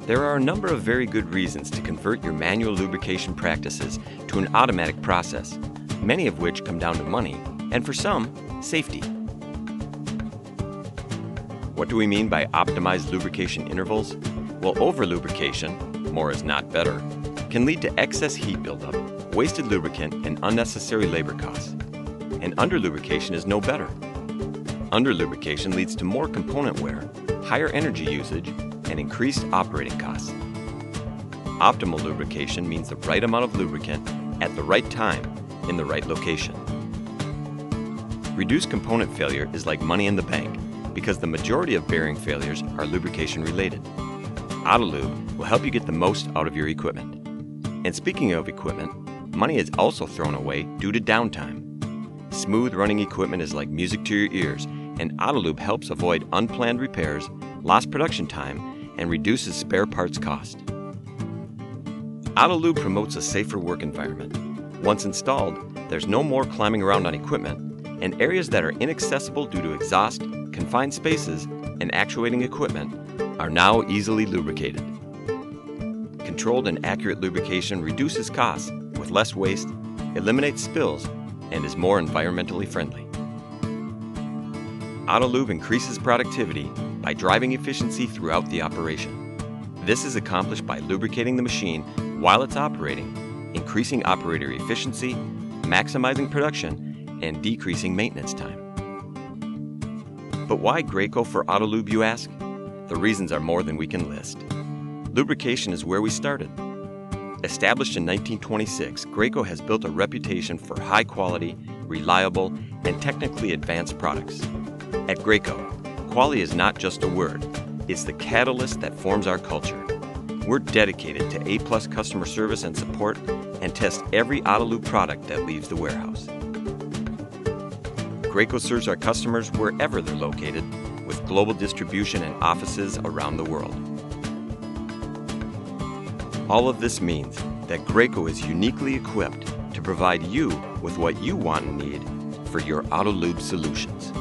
There are a number of very good reasons to convert your manual lubrication practices to an automatic process, many of which come down to money, and for some, safety. What do we mean by optimized lubrication intervals? Well, over-lubrication, more is not better, can lead to excess heat buildup, wasted lubricant, and unnecessary labor costs. And under-lubrication is no better. Under-lubrication leads to more component wear, higher energy usage, and increased operating costs. Optimal lubrication means the right amount of lubricant at the right time in the right location. Reduced component failure is like money in the bank because the majority of bearing failures are lubrication related. AutoLube will help you get the most out of your equipment. And speaking of equipment, money is also thrown away due to downtime. Smooth running equipment is like music to your ears, and AutoLube helps avoid unplanned repairs, lost production time, and reduces spare parts cost. AutoLube promotes a safer work environment. Once installed, there's no more climbing around on equipment, and areas that are inaccessible due to exhaust, confined spaces, and actuating equipment are now easily lubricated. Controlled and accurate lubrication reduces costs with less waste, eliminates spills, and is more environmentally friendly. AutoLube increases productivity by driving efficiency throughout the operation. This is accomplished by lubricating the machine while it's operating, increasing operator efficiency, maximizing production, and decreasing maintenance time. But why Graco for AutoLube, you ask? The reasons are more than we can list. Lubrication is where we started. Established in 1926, Graco has built a reputation for high quality, reliable, and technically advanced products. At Graco, quality is not just a word, it's the catalyst that forms our culture. We're dedicated to A+ customer service and support and test every AutoLube product that leaves the warehouse. Graco serves our customers wherever they're located with global distribution and offices around the world. All of this means that Graco is uniquely equipped to provide you with what you want and need for your AutoLube solutions.